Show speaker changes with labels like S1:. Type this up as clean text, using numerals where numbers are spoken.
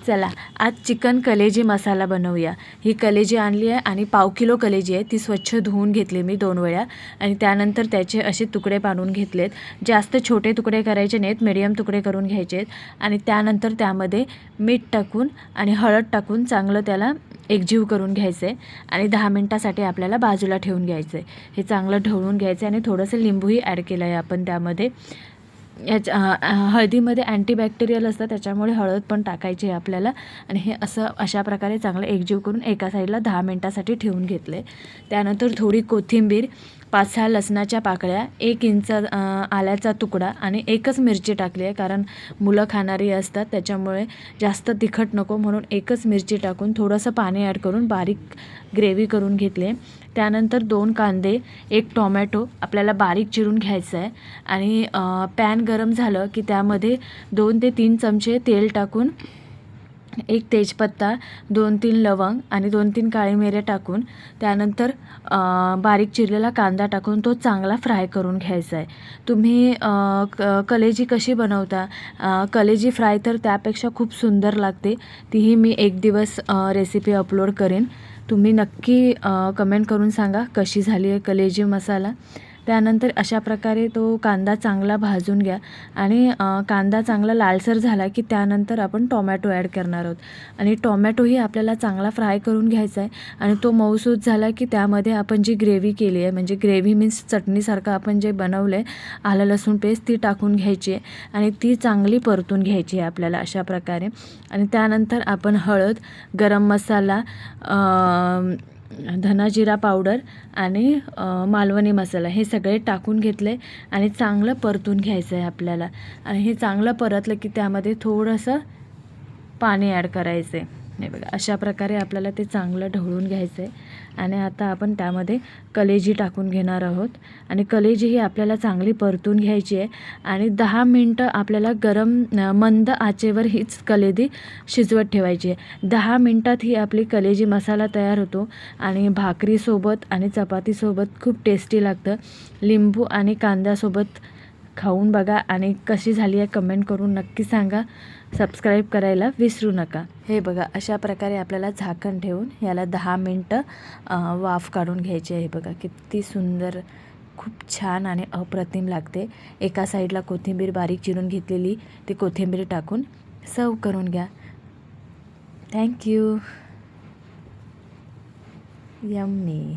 S1: चला आज चिकन कलेजी मसाला बनवूया। ही कलेजी आणली आहे आणि पाव किलो कलेजी आहे, ती स्वच्छ धुवून घेतली मी 2 वेळा आणि त्यानंतर त्याचे असे तुकडे पाडून घेतलेत। जास्त छोटे तुकडे करायचे नाहीत, मीडियम तुकडे करून घ्यायचे आहेत आणि त्यानंतर त्यामध्ये मीठ टाकून आणि हळद टाकून चांगलं त्याला एकजीव करून घ्यायचं आहे आणि 10 मिनिटासाठी आपल्याला बाजूला ठेवून घ्यायचं आहे। हे चांगलं ढवळून घ्यायचं आणि थोडंसं लिंबूही ॲड केलं आहे आपण त्यामध्ये। हळदीमध्ये अँटीबॅक्टेरियल असतं, त्याच्यामुळे हळद पण टाकायची आहे आपल्याला आणि हे अशा प्रकारे चांगलं एकजीव करून एका साईडला 10 मिनिटासाठी ठेवून घेतले। त्यानंतर थोडी कोथिंबीर, 5-6 लसणाच्या पाकळ्या, 1 इंच आल्याचा तुकडा आणि एकच मिरची टाकली आहे, कारण मुलं खाणारी असतात त्याच्यामुळे जास्त तिखट नको म्हणून एकच मिरची टाकून थोडंसं पाणी ॲड करून बारीक ग्रेव्ही करून घेतले। त्यानंतर 2 कांदे, 1 टोमॅटो आपल्याला बारीक चिरून घ्यायचं आहे आणि पॅन गरम झालं की त्यामध्ये 2 ते 3 चमचे तेल टाकून 1 तेजपत्ता, 2-3 लवंग आणि 2-3 काळी मिरे टाकून त्यानंतर बारीक चिरलेला कांदा टाकून तो चांगला फ्राय करून घ्यायचा आहे। तुम्ही कलेजी कशी बनवता? कलेजी फ्राय तर त्यापेक्षा खूप सुंदर लागते, तीही मी एक दिवस रेसिपी अपलोड करेन। तुम्ही नक्की कमेंट करून सांगा कशी झाली आहे कलेजी मसाला। त्यानंतर अशा प्रकारे तो कांदा चांगला भाजून घ्या आणि कांदा चांगला लालसर झाला की त्यानंतर आपण टोमॅटो ॲड करणार आहोत आणि टोमॅटोही आपल्याला चांगला फ्राय करून घ्यायचा आहे आणि तो मऊसूत झाला की त्यामध्ये आपण जी ग्रेव्ही केली आहे, म्हणजे ग्रेव्ही मीन्स चटणीसारखं आपण जे बनवलं आहे आलं लसूण पेस्ट, ती टाकून घ्यायची आहे आणि ती चांगली परतून घ्यायची आहे आपल्याला अशा प्रकारे। आणि त्यानंतर आपण हळद, गरम मसाला, धना जिरा पावडर आणि मालवणी मसाला हे सगळे टाकून घेतले आणि चांगलं परतून घ्यायचं आहे आपल्याला आणि हे चांगलं परतलं की त्यामध्ये थोडंसं पाणी ॲड करायचं आहे। हे बघा अशा प्रकारे आपल्याला ते चांगलं ढवळून घ्यायचं आहे आणि आता आपण त्यामध्ये कलेजी टाकून घेणार आहोत आणि कलेजी ही आपल्याला चांगली परतून घ्यायची आहे आणि 10 मिनटं आपल्याला मंद आचेवर हीच कलेजी शिजवत ठेवायची आहे। 10 मिनटात ही आपली कलेजी मसाला तयार होतो आणि भाकरीसोबत आणि चपातीसोबत खूप टेस्टी लागतं। लिंबू आणि कांद्यासोबत खाऊन बघा आणि कशी झाली आहे कमेंट करून नक्की सांगा। सबस्क्राईब करायला विसरू नका। हे बघा अशा प्रकारे आपल्याला झाकण ठेवून याला 10 मिनटं वाफ काढून घ्यायची आहे। हे बघा किती सुंदर, खूप छान आणि अप्रतिम लागते। एका साईडला कोथिंबीर बारीक चिरून घेतलेली, ती कोथिंबीर टाकून सर्व करून घ्या। थँक्यू। यम्मी।